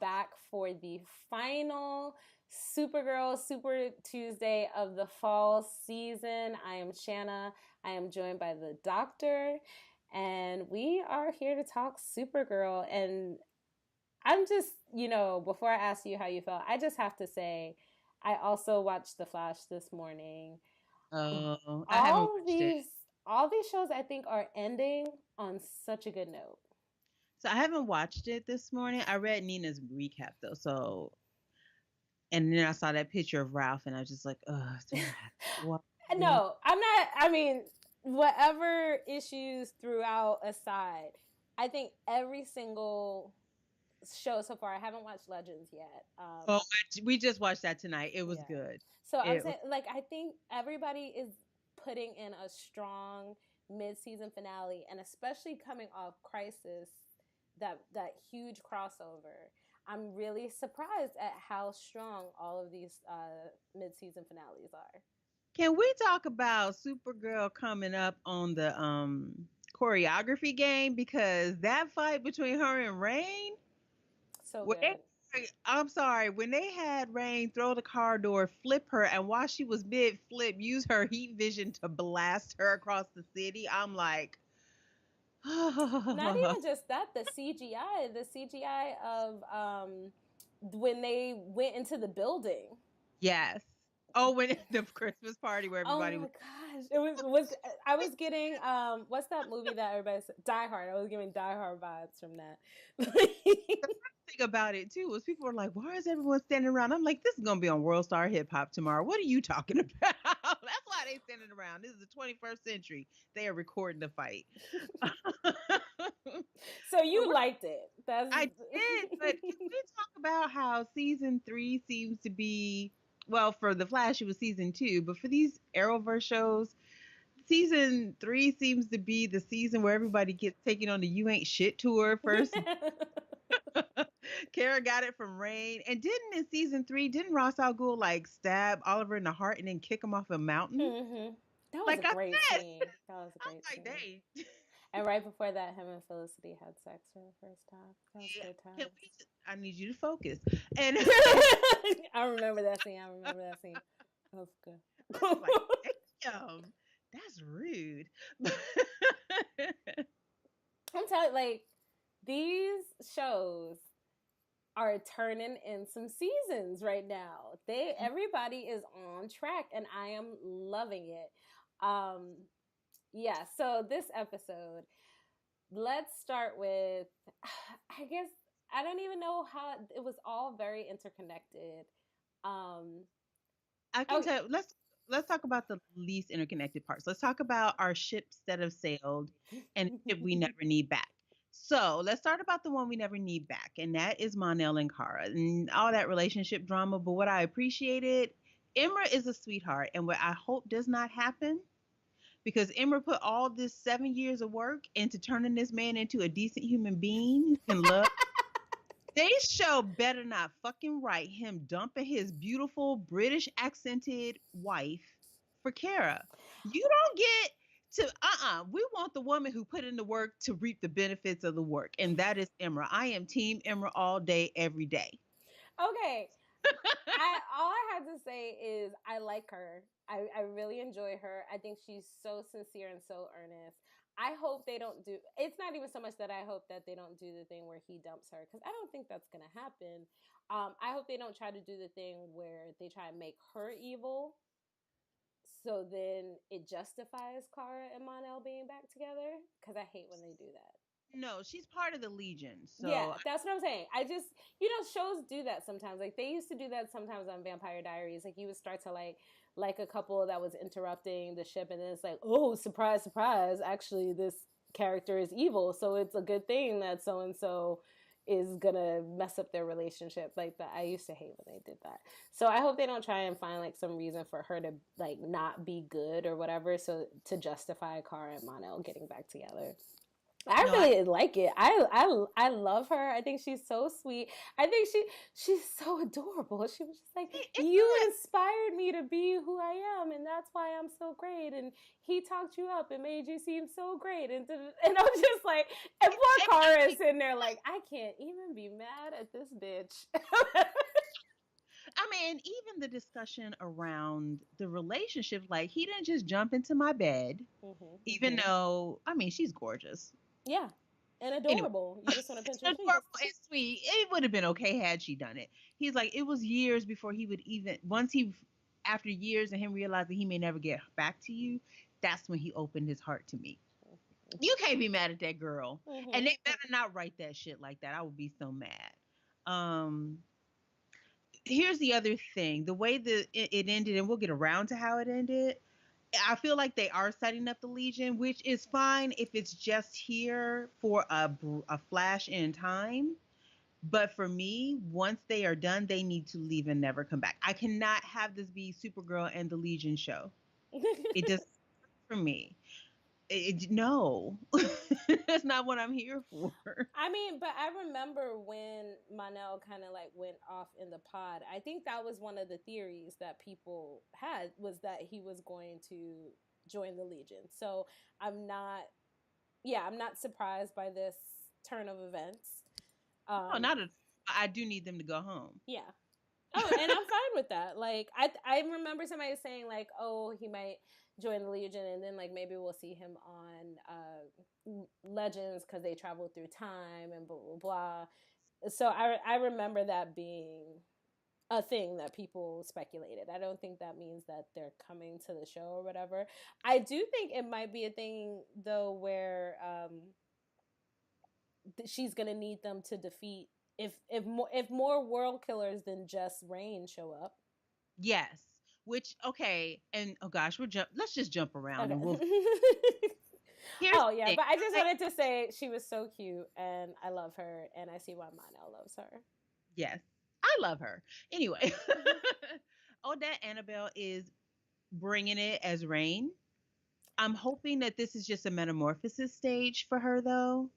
back for the final Supergirl Super Tuesday of the fall season. I am Shanna. I am joined by the Doctor, and we are here to talk Supergirl. And I'm just, before I ask you how you felt, I just have to say, I also watched The Flash this morning. Oh, I haven't All watched it. these, all these shows I think are ending on such a good note. So I haven't watched it this morning. I read Nina's recap though. And then I saw that picture of Ralph, and I was just like, ugh, do I have to watch it? No, I'm not. I mean, whatever issues throughout aside, I think every single show so far, I haven't watched Legends yet. Oh, we just watched that tonight. It was Yeah. good. So I'm It was, saying, like, I think everybody is putting in a strong mid-season finale, and especially coming off Crisis, that huge crossover. I'm really surprised at how strong all of these mid-season finales are. can we talk about Supergirl coming up on the choreography game, because that fight between her and Rain. So When they, good. I'm sorry, when they had Rain throw the car door, flip her, and while she was mid flip, use her heat vision to blast her across the city, I'm like, Not even just that, the CGI of when they went into the building. yes. Oh, when the Christmas party where Oh everybody my was. gosh. It was I was getting what's that movie that everybody said? Die Hard. I was getting Die Hard vibes from that. Thing about it too was people were like, "Why is everyone standing around?" I'm like, "This is gonna be on World Star Hip Hop tomorrow. What are you talking about?" That's why they standing around. This is the 21st century. They are recording the fight. So But you liked it. That's I did, but can we talk about how season three seems to be, well, for The Flash, it was season two, but for these Arrowverse shows, season three seems to be the season where everybody gets taken on the "you ain't shit" tour first. Kara got it from Rain, and didn't in season three, didn't Ross Al Ghul like stab Oliver in the heart and then kick him off a mountain? That was a Like I great said, scene. That was a I was great like, scene. dang. And right before that, him and Felicity had sex for the first time. That was Yeah, good can times. we I need you to focus. And I remember that scene. I remember that scene. That was good. I was like, damn, that's rude. I'm telling you, like, these shows are turning in some seasons right now. Everybody is on track, and I am loving it. Um, yeah, so this episode, let's start with, I guess, I don't even know how it was all very interconnected. Um, I can okay. tell. Let's talk about the least interconnected parts. Let's talk about our ships that have sailed and a ship we never need back. So let's start about the one we never need back, and that is Mon-El and Kara and all that relationship drama. But what I appreciated, Imra is a sweetheart, and what I hope does not happen, because Imra put all this 7 years of work into turning this man into a decent human being who can love. They show better not fucking right him dumping his beautiful British accented wife for Kara. You don't get to we want the woman who put in the work to reap the benefits of the work, and that is Imra. I am team Imra all day, every day. Okay. I all I had to say is I like her. I really enjoy her. I think she's so sincere and so earnest. I hope they don't do it's not even so much that I hope that they don't do the thing where he dumps her, because I don't think that's gonna happen. I hope they don't try to do the thing where they try and make her evil, so then it justifies Kara and Mon-El being back together. Because I hate when they do that. No, she's part of the Legion, so Yeah, that's what I'm saying. I just, shows do that sometimes. Like, they used to do that sometimes on Vampire Diaries. Like, you would start to like a couple that was interrupting the ship, and then it's like, oh, surprise, surprise! Actually, this character is evil, so it's a good thing that so and so is gonna mess up their relationship like that. I used to hate when they did that. So I hope they don't try and find like some reason for her to like not be good or whatever, so to justify Kara and Mon-El getting back together. I No, really like it. I love her. I think she's so sweet. I think she's so adorable. She was just like, it you is. inspired me to be who I am, and that's why I'm so great. And he talked you up and made you seem so great. And I was just like, and poor Kara is sitting there like, I can't even be mad at this bitch. I mean, even the discussion around the relationship, like he didn't just jump into my bed, hmm even though I mean she's gorgeous. Yeah, and Anyway, adorable. You just want to pinch her cheeks. adorable and sweet. It would have been okay had she done it. He's like, it was years before he would even once he after years and him realizing he may never get back to you, that's when he opened his heart to me. You can't be mad at that girl. And hmm they better not write that shit like that. I would be so mad. Um Here's the other thing. The way that it ended, and we'll get around to how it ended. I feel like they are setting up the Legion, which is fine if it's just here for a flash in time. But for me, once they are done, they need to leave and never come back. I cannot have this be Supergirl and the Legion show. It does for me. No, that's not what I'm here for. I mean, but I remember when Mon-El kind of like went off in the pod. I think that was one of the theories that people had was that he was going to join the Legion. So I'm not, yeah, I'm not surprised by this turn of events. No, Um, not at. I do need them to go home. yeah. Oh, and I'm fine with that. Like I remember somebody saying like, oh, he might join the Legion, and then like maybe we'll see him on Legends because they travel through time and blah blah blah. So I remember that being a thing that people speculated. I don't think that means that they're coming to the show or whatever. I do think it might be a thing though where she's gonna need them to defeat if more world killers than just Rain show up. Yes. Which okay, and oh gosh, let's just jump around Okay. and we'll. Here's Oh the yeah, thing. but I just wanted to say she was so cute, and I love her, and I see why Mon-El loves her. Yes, I love her. Anyway, Odette Annabelle is bringing it as Rain. I'm hoping that this is just a metamorphosis stage for her, though.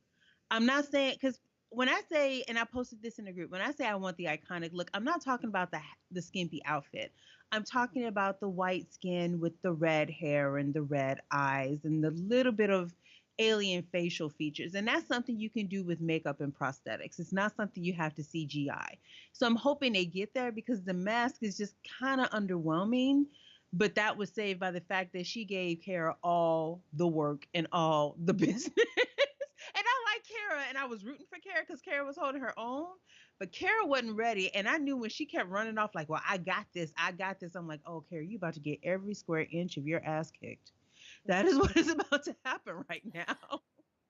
I'm not saying because when I say, and I posted this in the group, when I say I want the iconic look, I'm not talking about the skimpy outfit. I'm talking about the white skin with the red hair and the red eyes and the little bit of alien facial features. And that's something you can do with makeup and prosthetics. It's not something you have to CGI. So I'm hoping they get there because the mask is just kind of underwhelming. But that was saved by the fact that she gave Kara all the work and all the business. And I like Kara, and I was rooting for Kara because Kara was holding her own, but Kara wasn't ready. And I knew when she kept running off, like, "Well, I got this, I got this." I'm like, "Oh, Kara, you about to get every square inch of your ass kicked." That is what is about to happen right now.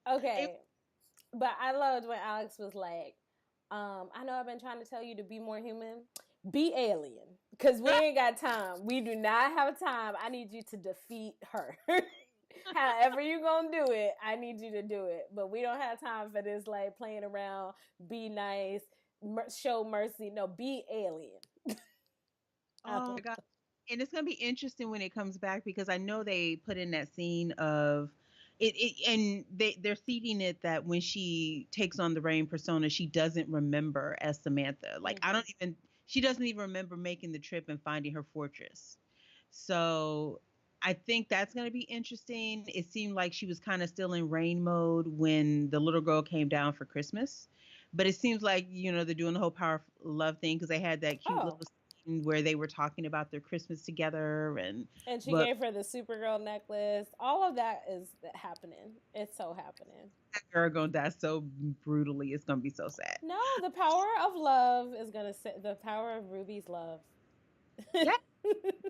It, Okay, but I loved when Alex was like, I know I've been trying to tell you to be more human. Be alien. Because we ain't got time. We do not have time. I need you to defeat her. However you gonna do it, I need you to do it. But we don't have time for this like playing around, be nice, show mercy. No, be alien. oh my god. And it's gonna be interesting when it comes back because I know they put in that scene of and they're seeding it that when she takes on the Rain persona, she doesn't remember as Samantha. Like I don't even she doesn't even remember making the trip and finding her fortress. So I think that's going to be interesting. It seemed like she was kind of still in Rain mode when the little girl came down for Christmas. But it seems like, they're doing the whole power of love thing because they had that cute Oh, little scene where they were talking about their Christmas together and she but gave her the Supergirl necklace. All of that is happening. It's so happening. that girl gonna die so brutally. It's gonna be so sad. No, the power of love is gonna say the power of Ruby's love. Yeah,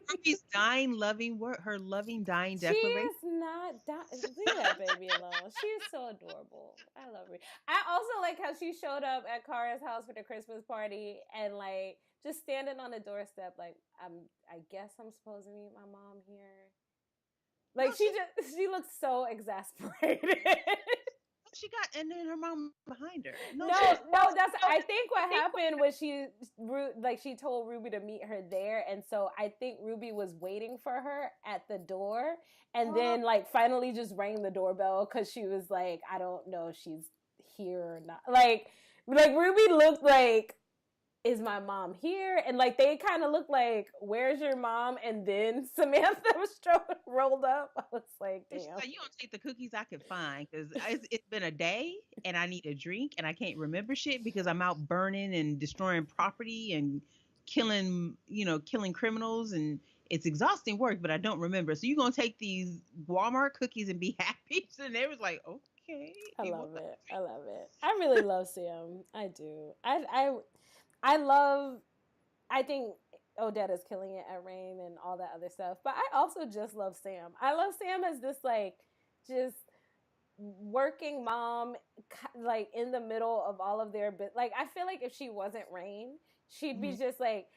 Ruby's dying, loving word, her loving dying She declaration. is not leave that baby alone. She is so adorable. I love her. I also like how she showed up at Kara's house for the Christmas party and like just standing on the doorstep, like I guess I'm supposed to meet my mom here. Like No, she looks so exasperated. she got, and then her mom behind her. No, No, she was. no, that's I think what happened was she told Ruby to meet her there, and so I think Ruby was waiting for her at the door, and then like finally just rang the doorbell because she was like, I don't know if she's here or not. Like Ruby looked like, is my mom here? And like they kind of looked like, where's your mom? And then Samantha was rolled up. I was like, damn. She's like, you don't take the cookies I can find because it's been a day and I need a drink and I can't remember shit because I'm out burning and destroying property and killing criminals, and it's exhausting work, but I don't remember. So you're gonna take these Walmart cookies and be happy? And they was like, okay. I love it. I love it. I really love Sam. I do. I love, I think Odette is killing it at Rain and all that other stuff. But I also just love Sam. I love Sam as this, like, just working mom, like, in the middle of all of their, like, I feel like if she wasn't Rain, she'd be just, like,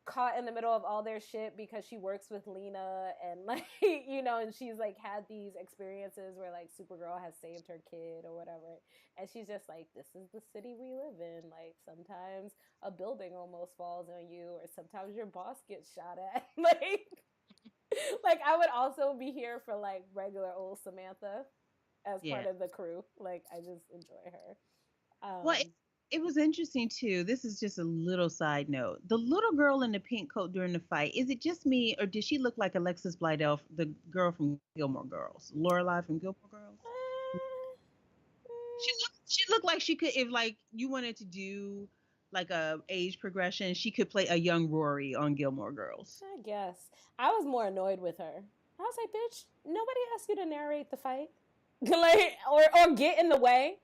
caught in the middle of all their shit because she works with Lena and like and she's like had these experiences where like Supergirl has saved her kid or whatever, and she's just like, this is the city we live in, like sometimes a building almost falls on you or sometimes your boss gets shot at. like I would also be here for like regular old Samantha as part of the crew. Like I just enjoy her. Well, it was interesting too. This is just a little side note. The little girl in the pink coat during the fight, is it just me or did she look like Alexis Bledel, the girl from Gilmore Girls, Lorelai from Gilmore Girls? She looked like she could, if like you wanted to do like a age progression, she could play a young Rory on Gilmore Girls. I guess. I was more annoyed with her. I was like, bitch, nobody asked you to narrate the fight. Like, or get in the way.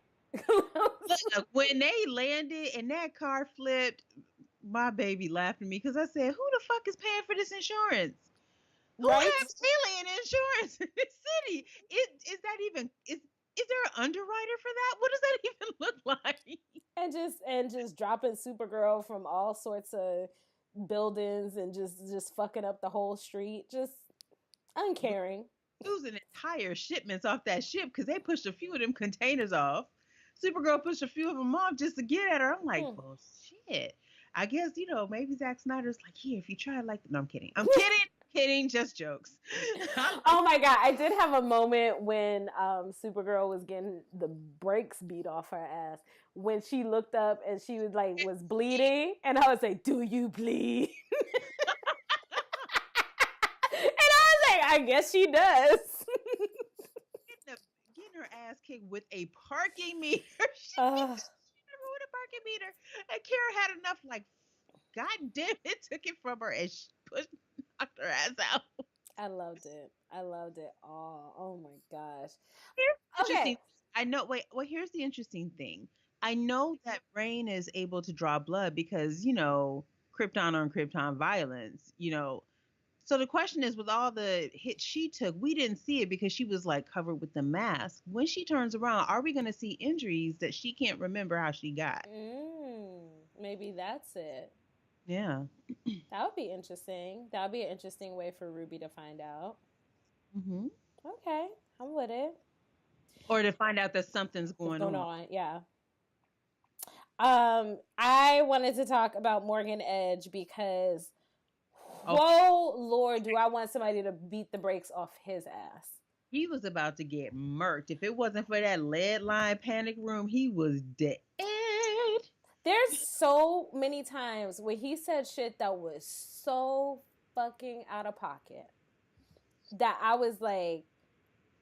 Look, when they landed and that car flipped, my baby laughed at me because I said, who the fuck is paying for this insurance? Who has alien insurance in this city? Is that even is there an underwriter for that? What does that even look like? And just dropping Supergirl from all sorts of buildings and just fucking up the whole street. Just uncaring. Losing entire shipments off that ship because they pushed a few of them containers off. Supergirl pushed a few of them off just to get at her. I'm like, well, shit. I guess, maybe Zack Snyder's like, here, if you try it like that. No, I'm kidding. I'm kidding. Just jokes. Oh my God. I did have a moment when Supergirl was getting the brakes beat off her ass when she looked up and she was like, was bleeding. And I was like, do you bleed? And I was like, I guess she does. Getting her ass kicked with a parking meter. She with a parking meter. And Kara had enough, like, God damn it, took it from her and knocked her ass out. I loved it. I loved it all. Oh my gosh. Okay. I know. Wait. Well, here's the interesting thing. I know that Rain is able to draw blood because Krypton on Krypton violence. So the question is, with all the hits she took, we didn't see it because she was like covered with the mask. When she turns around, are we going to see injuries that she can't remember how she got? Maybe that's it. Yeah. That would be interesting. That would be an interesting way for Ruby to find out. Mm-hmm. Okay, I'm with it. Or to find out that something's going on. Yeah. I wanted to talk about Morgan Edge because whoa, Lord, do I want somebody to beat the brakes off his ass. He was about to get murked. If it wasn't for that lead line panic room, he was dead. There's so many times where he said shit that was so fucking out of pocket that I was like,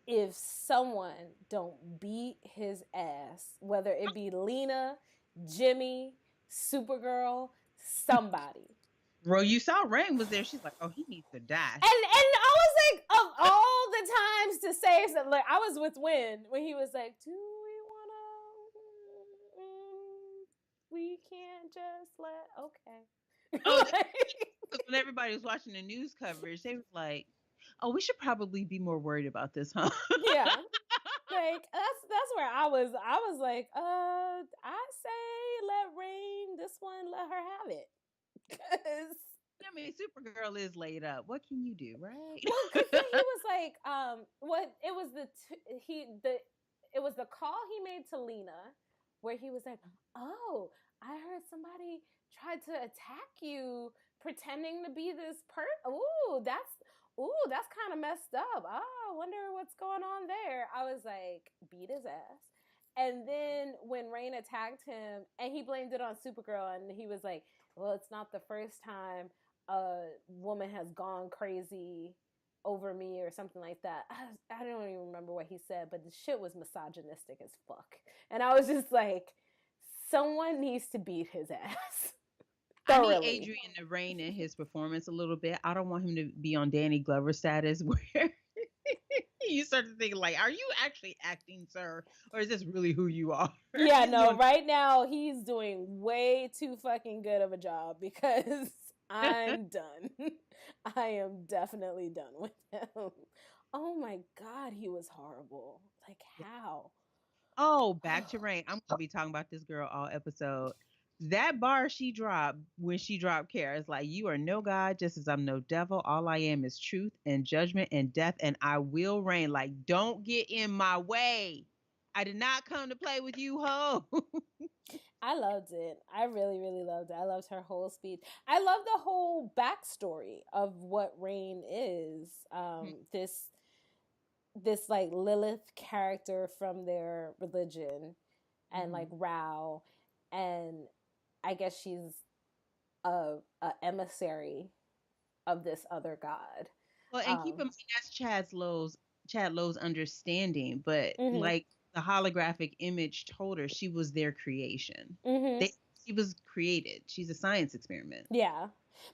if someone don't beat his ass, whether it be Lena, Jimmy, Supergirl, somebody. Bro, you saw Rain was there. She's like, oh, he needs to die. And I was like, of all the times to say something, like I was with Win when he was like, do we wanna? We can't just let. Okay. Oh, when everybody was watching the news coverage, they was like, oh, we should probably be more worried about this, huh? Yeah. Like that's where I was. I was like, I say let Rain. This one, let her have it. Cause I mean, Supergirl is laid up. What can you do, right? Well, cause he was like, what? It was it was the call he made to Lena, where he was like, "Oh, I heard somebody tried to attack you, pretending to be this that's kind of messed up. Oh, I wonder what's going on there." I was like, beat his ass. And then when Rain attacked him, and he blamed it on Supergirl, and he was like, "Well, it's not the first time a woman has gone crazy over me," or something like that. I don't even remember what he said, but the shit was misogynistic as fuck. And I was just like, someone needs to beat his ass. I need Thoroughly. Adrian to rein in his performance a little bit. I don't want him to be on Danny Glover status where you start to think like, are you actually acting, sir? Or is this really who you are? Yeah, no, right now he's doing way too fucking good of a job, because I'm done. I am definitely done with him. Oh my God, he was horrible. Like, how? Oh, back to Rain. I'm gonna be talking about this girl all episode. That bar she dropped when she dropped Kara is like, "You are no God, just as I'm no devil. All I am is truth and judgment and death, and I will reign." Like, don't get in my way. I did not come to play with you, ho. I loved it. I really, really loved it. I loved her whole speech. I love the whole backstory of what Rain is. This like Lilith character from their religion, and like Rao, and I guess she's a emissary of this other god. Well, and keep in mind that's Chad Lowe's understanding, but like the holographic image told her, she was their creation. She was created. She's a science experiment. Yeah,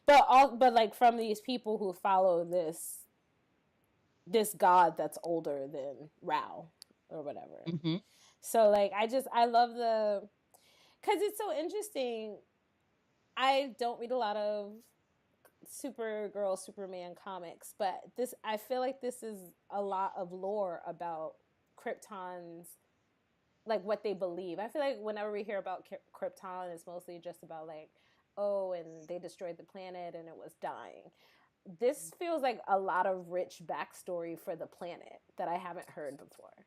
but like from these people who follow this god that's older than Rao or whatever. So like I love because it's so interesting. I don't read a lot of Supergirl, Superman comics, but I feel like this is a lot of lore about Krypton's, like what they believe. I feel like whenever we hear about Krypton, it's mostly just about like, oh, and they destroyed the planet and it was dying. This feels like a lot of rich backstory for the planet that I haven't heard before.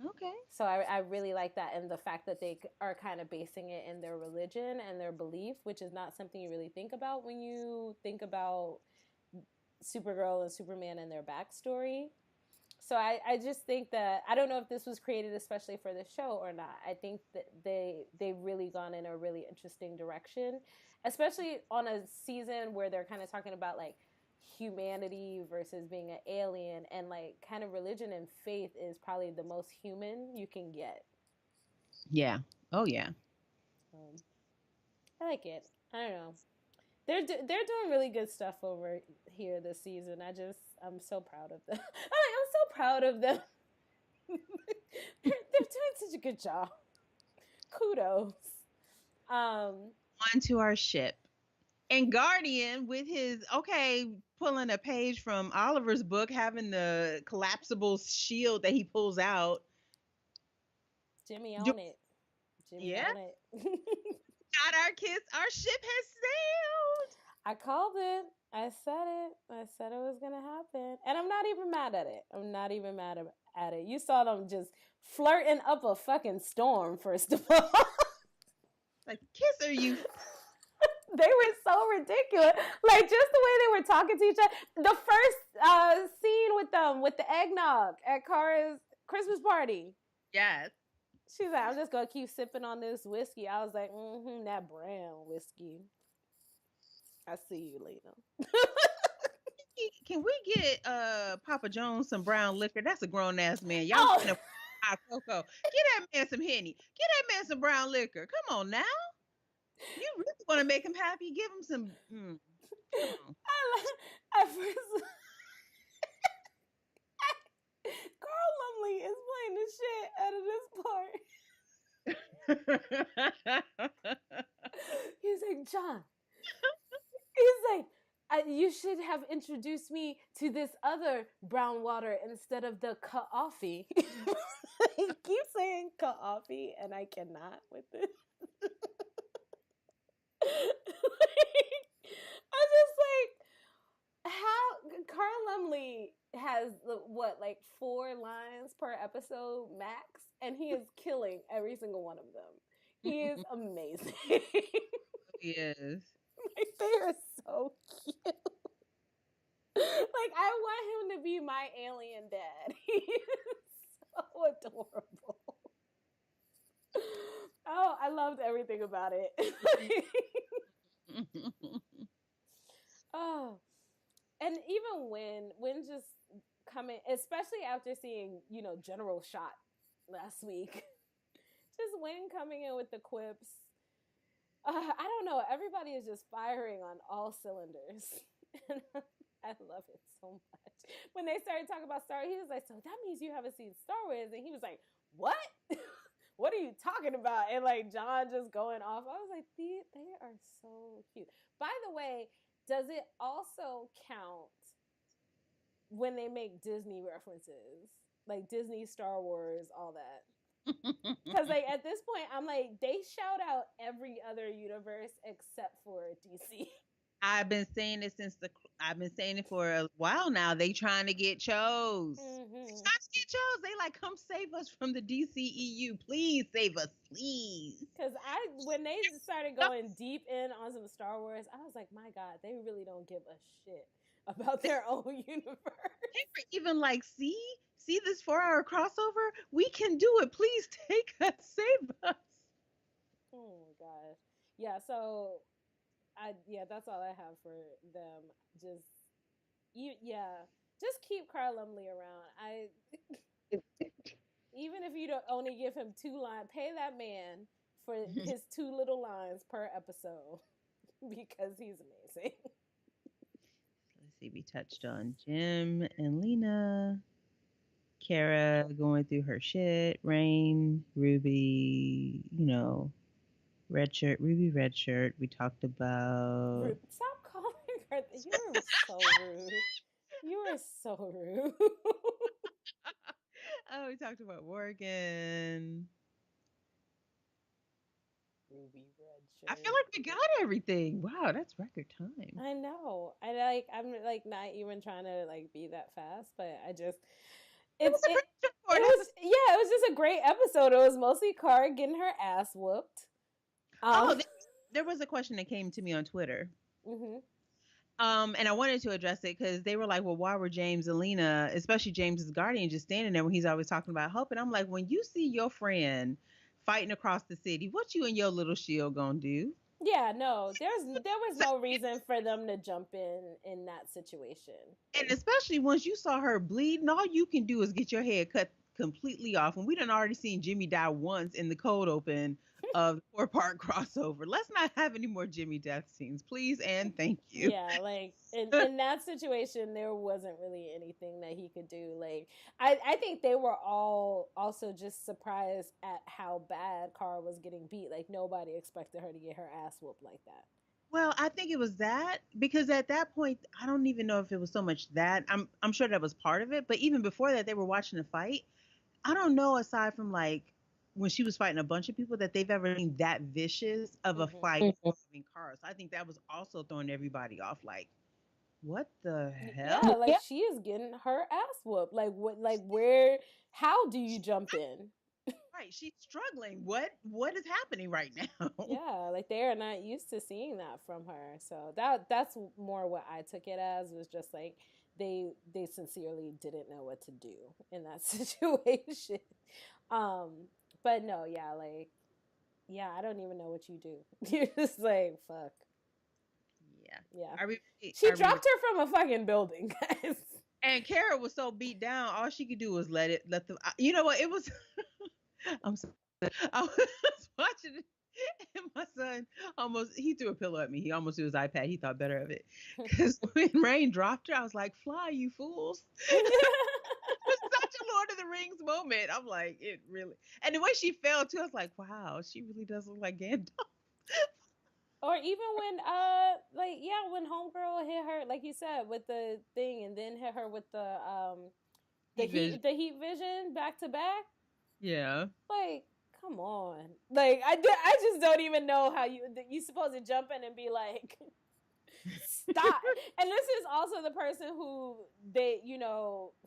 Okay. So I really like that, and the fact that they are kind of basing it in their religion and their belief, which is not something you really think about when you think about Supergirl and Superman and their backstory. So I just think that, I don't know if this was created especially for the show or not. I think that they've really gone in a really interesting direction, especially on a season where they're kind of talking about like humanity versus being an alien, and like kind of religion and faith is probably the most human you can get. Yeah. Oh yeah. I like it. I don't know. They're doing really good stuff over here this season. I'm so proud of them. I'm so proud of them. they're doing such a good job. Kudos. On to our ship. And Guardian with his, pulling a page from Oliver's book, having the collapsible shield that he pulls out. Jimmy on it. Jimmy on it. Got our kiss. Our ship has sailed. I called it. I said it. I said it was going to happen. And I'm not even mad at it. I'm not even mad at it. You saw them just flirting up a fucking storm, first of all. Like, kiss her, you. They were so ridiculous. Like, just the way they were talking to each other. The first scene with them, with the eggnog at Kara's Christmas party. Yes. She's like, I'm just going to keep sipping on this whiskey. I was like, that brown whiskey. I see you, Lena. Can we get Papa Jones some brown liquor? That's a grown-ass man. Y'all hot cocoa. Get that man some Henny. Get that man some brown liquor. Come on now. You really want to make him happy? Give him some. Come on. At first, Carl Lumley is playing the shit out of this part. He's like, John. He's like, you should have introduced me to this other brown water instead of the coffee. He keeps saying coffee, and I cannot with it. I'm just like, how Carl Lumley has like 4 lines per episode max, and he is killing every single one of them. He is amazing. He is. Like, they are so cute. Like, I want him to be my alien dad. He is so adorable. Oh, I loved everything about it. Oh, and even when just coming, especially after seeing General Shot last week, just Win coming in with the quips. I don't know. Everybody is just firing on all cylinders. I love it so much. When they started talking about Star Wars, he was like, "So that means you haven't seen Star Wars?" And he was like, "What? What are you talking about?" And like John just going off. I was like, they are so cute. By the way, does it also count when they make Disney references? Like Disney, Star Wars, all that? Because like at this point, I'm like, they shout out every other universe except for DC. I've been saying it for a while now. They trying to get Chose. Mm-hmm. They trying to get Chose. They like, come save us from the DCEU. Please save us, please. Because when they started going deep in on some Star Wars, I was like, my God, they really don't give a shit about their own universe. They were even like, see this 4-hour crossover? We can do it. Please take us, save us. Oh my gosh. Yeah, so that's all I have for them. Just just keep Carl Lumley around. Even if you don't only give him 2 lines, pay that man for his 2 little lines per episode because he's amazing. Let's see, we touched on Jim and Lena, Kara going through her shit, Rain, Ruby, red shirt, Ruby red shirt. We talked about. Stop calling her. You are so rude. You are so rude. Oh, we talked about Morgan. Ruby red shirt. I feel like we got everything. Wow, that's record time. I know. I'm like not even trying to like be that fast, but I just it was just a great episode. It was mostly Kara getting her ass whooped. There was a question that came to me on Twitter. Mm-hmm. And I wanted to address it because they were like, well, why were James and Lena, especially James's guardian, just standing there when he's always talking about hope? And I'm like, when you see your friend fighting across the city, what you and your little shield gonna do? Yeah, no, there was no reason for them to jump in that situation. And especially once you saw her bleeding, all you can do is get your head cut completely off. And we done already seen Jimmy die once in the cold open of the 4-part crossover. Let's not have any more Jimmy death scenes, please and thank you. Yeah, like in that situation, there wasn't really anything that he could do. Like I think they were all also just surprised at how bad Kara was getting beat. Like nobody expected her to get her ass whooped like that. Well, I think it was that because at that point, I don't even know if it was so much that. I'm sure that was part of it, but even before that, they were watching the fight. I don't know, aside from like when she was fighting a bunch of people, that they've ever been that vicious of a fight involving cars. I think that was also throwing everybody off. Like, what the hell? Yeah, like she is getting her ass whooped. Like what? Like where? How do you jump in? Right, she's struggling. What is happening right now? Yeah, like they are not used to seeing that from her. So that's more what I took it as, was just like they sincerely didn't know what to do in that situation. But no, yeah, like I don't even know what you do. You're just like, fuck. Yeah. She dropped her from a fucking building, guys. And Kara was so beat down, all she could do was let the. You know what? It was. I'm sorry. I was watching it, and my son he threw a pillow at me. He almost threw his iPad. He thought better of it. Because when Rain dropped her, I was like, fly, you fools. It was such a Lord of the Rings moment. I'm like, it really. And the way she fell, too, I was like, wow, she really does look like Gandalf. Or even when homegirl hit her, like you said, with the thing, and then hit her with the heat vision back to back. Yeah. Like, come on. Like, I just don't even know how you supposed to jump in and be like, Stop. And this is also the person who they,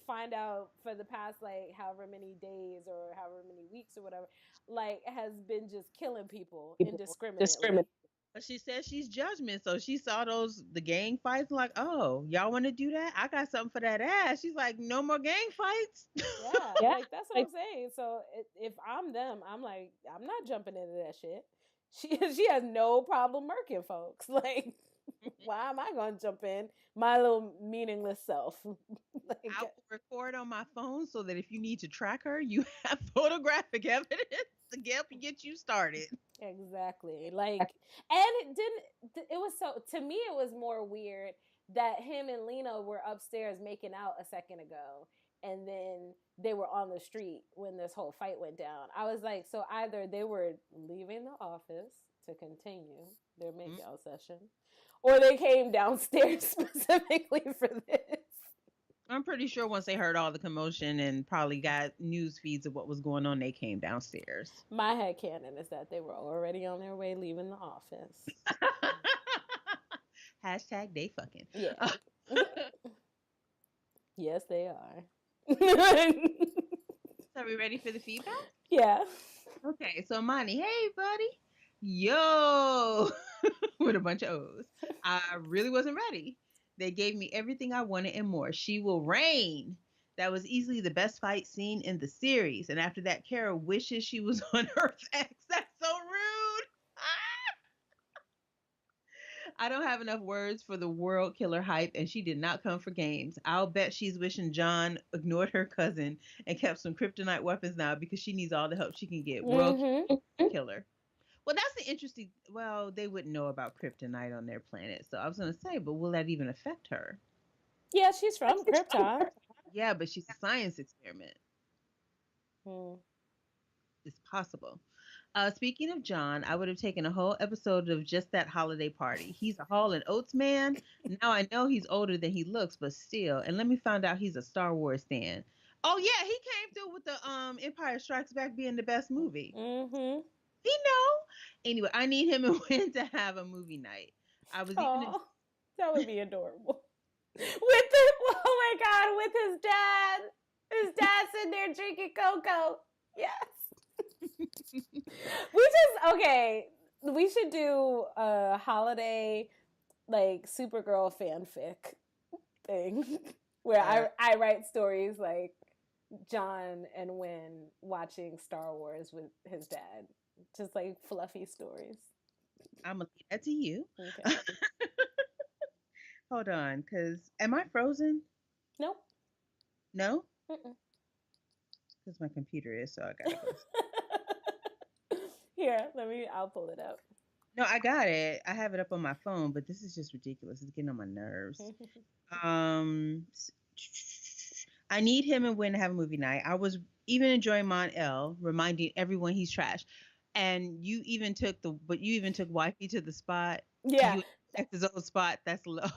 find out for the past like however many days or however many weeks or whatever, like has been just killing people indiscriminately. But she says she's judgment, so she saw the gang fights, like, oh, y'all want to do that? I got something for that ass. She's like, no more gang fights. Yeah, like that's what I'm saying. So if I'm them, I'm like, I'm not jumping into that shit. She has no problem murking folks. Like, why am I going to jump in? My little meaningless self. Like, I will record on my phone so that if you need to track her, you have photographic evidence to get you started. exactly. Like, and it didn't. It was so, to me, it was more weird that him and Lena were upstairs making out a second ago, and then they were on the street when this whole fight went down. I was like, so either they were leaving the office to continue their makeout session, or they came downstairs specifically for this. I'm pretty sure once they heard all the commotion and probably got news feeds of what was going on, they came downstairs. My headcanon is that they were already on their way leaving the office. Hashtag they fucking. Yeah. Yes, they are. Are we ready for the feedback? Yeah. Okay, so Monty, hey buddy. Yo, with a bunch of O's. I really wasn't ready. They gave me everything I wanted and more. She will reign. That was easily the best fight scene in the series. And after that, Kara wishes she was on Earth X. That's so rude. I don't have enough words for the world killer hype, and she did not come for games. I'll bet she's wishing John ignored her cousin and kept some kryptonite weapons now because she needs all the help she can get. World killer. Well, that's the interesting. Well, they wouldn't know about kryptonite on their planet, so I was going to say, but will that even affect her? Yeah, she's from Krypton. Yeah, but she's a science experiment. It's possible. Speaking of John, I would have taken a whole episode of just that holiday party. He's a Hall and Oates man. Now I know he's older than he looks, but still. And let me find out he's a Star Wars fan. Oh yeah, he came through with the Empire Strikes Back being the best movie. He know. Anyway, I need him and Win to have a movie night. I was even. That would be adorable. Oh my God, with his dad. His dad sitting there drinking cocoa. Yes. We should do a holiday like Supergirl fanfic thing where I write stories like John and Win watching Star Wars with his dad. Just like fluffy stories. I'm going to leave that to you. Okay. Hold on, because am I frozen? Nope. No? Because my computer is, so I got it. Here, I'll pull it up. No, I got it. I have it up on my phone, but this is just ridiculous. It's getting on my nerves. I need him and Win to have a movie night. I was even enjoying Mon-El, reminding everyone he's trash. And you even took wifey to the spot. Yeah. That's his old spot. That's low.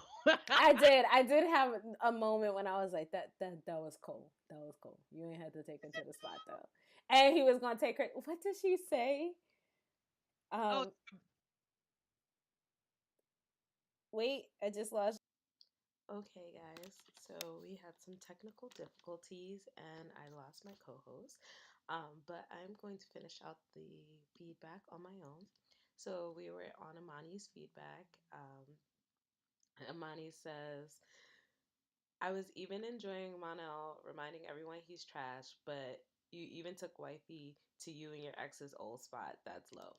I did have a moment when I was like, that was cool. That was cool. You ain't had to take her to the spot though. And he was gonna take her. What did she say? Wait, I just lost. Okay, guys. So we had some technical difficulties, and I lost my co-host. But I'm going to finish out the feedback on my own. So we were on Amani's feedback. Amani says, I was even enjoying Mon-El reminding everyone he's trash, but you even took wifey to you and your ex's old spot. That's low.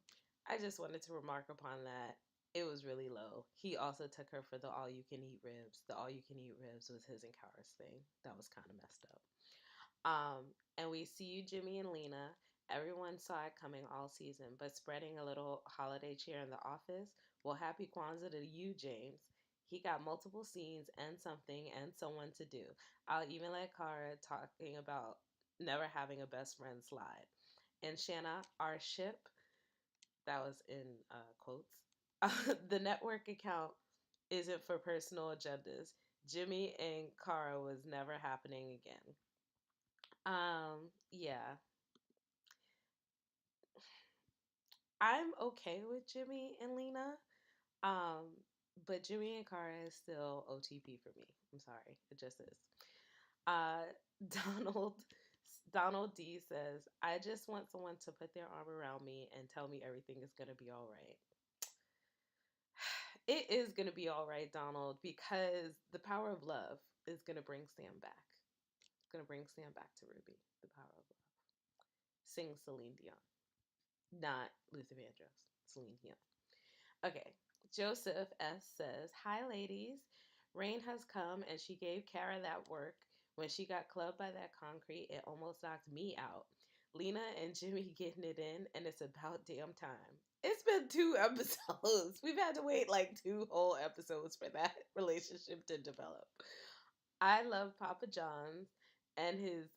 I just wanted to remark upon that. It was really low. He also took her for the all-you-can-eat ribs. The all-you-can-eat ribs was his and Kara's thing. That was kind of messed up. And we see you, Jimmy and Lena. Everyone saw it coming all season, but spreading a little holiday cheer in the office. Well, happy Kwanzaa to you, James. He got multiple scenes and something and someone to do. I'll even let Kara talking about never having a best friend slide. And Shanna, our ship, that was in quotes, the network account isn't for personal agendas. Jimmy and Kara was never happening again. Yeah. I'm okay with Jimmy and Lena. But Jimmy and Kara is still OTP for me. I'm sorry, it just is. Uh, Donald Donald D says, "I just want someone to put their arm around me and tell me everything is gonna be all right." It is gonna be all right, Donald, because the power of love is gonna bring Sam back. It's gonna bring Sam back to Ruby. The power of love. Sing Celine Dion, not Luther Vandross. Celine Dion. Okay. Joseph S says, "Hi, ladies. Rain has come and she gave Kara that work. When she got clubbed by that concrete, it almost knocked me out. Lena and Jimmy getting it in, and it's about damn time." It's been 2 episodes. We've had to wait like 2 whole episodes for that relationship to develop. I love Papa John's and his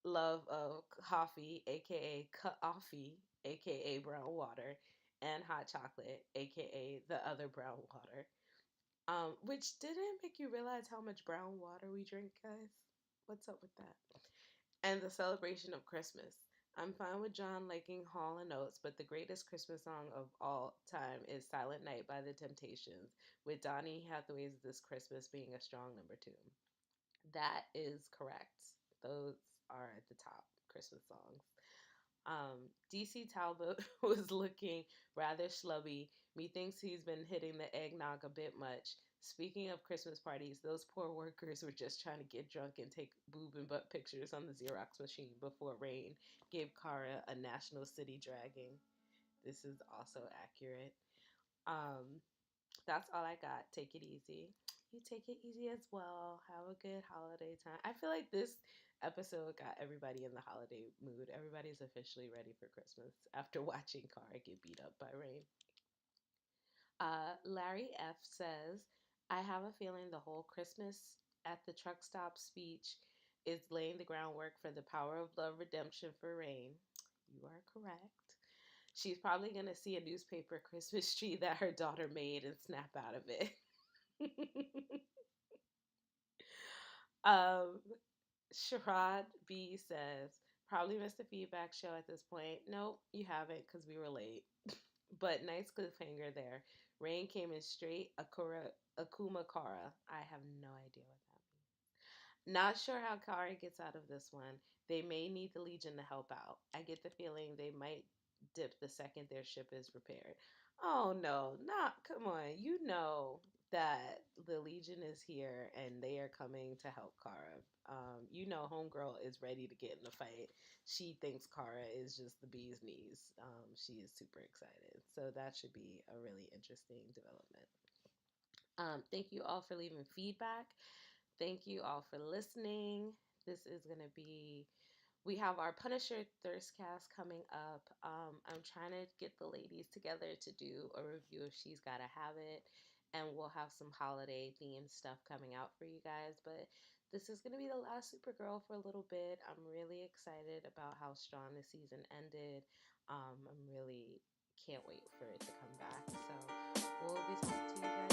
love of coffee, aka coffee, aka brown water, and hot chocolate, aka the other brown water. Which didn't make you realize how much brown water we drink, guys. What's up with that? And the celebration of Christmas. I'm fine with John liking Hall and Oates, but the greatest Christmas song of all time is Silent Night by The Temptations, with Donny Hathaway's This Christmas being a strong number 2. That is correct. Those are at the top Christmas songs. DC Talbot was looking rather schlubby. Methinks he's been hitting the eggnog a bit much. Speaking of Christmas parties, those poor workers were just trying to get drunk and take boob and butt pictures on the Xerox machine before Rain gave Kara a national city dragging. This is also accurate. Um, that's all I got. Take it easy. You take it easy as well. Have a good holiday time. I feel like this episode got everybody in the holiday mood. Everybody's officially ready for Christmas after watching Kara get beat up by Rain. Larry F says, "I have a feeling the whole Christmas at the truck stop speech is laying the groundwork for the power of love redemption for Rain." You are correct. She's probably going to see a newspaper Christmas tree that her daughter made and snap out of it. um, Sharad B says, "Probably missed the feedback show at this point." Nope, you haven't because we were late. But nice cliffhanger there. Rain came in straight Akuma Kara. I have no idea what that means. Not sure how Kara gets out of this one. They may need the Legion to help out. I get the feeling they might dip the second their ship is repaired. Oh no, not come on. You know that the Legion is here and they are coming to help Kara. You know, Homegirl is ready to get in the fight. She thinks Kara is just the bee's knees. She is super excited. So that should be a really interesting development. Thank you all for leaving feedback. Thank you all for listening. This is going to be, we have our Punisher Thirstcast coming up. I'm trying to get the ladies together to do a review of She's Gotta Have It. And we'll have some holiday themed stuff coming out for you guys. But this is going to be the last Supergirl for a little bit. I'm really excited about how strong the season ended. I'm really can't wait for it to come back. So we'll be talking to you guys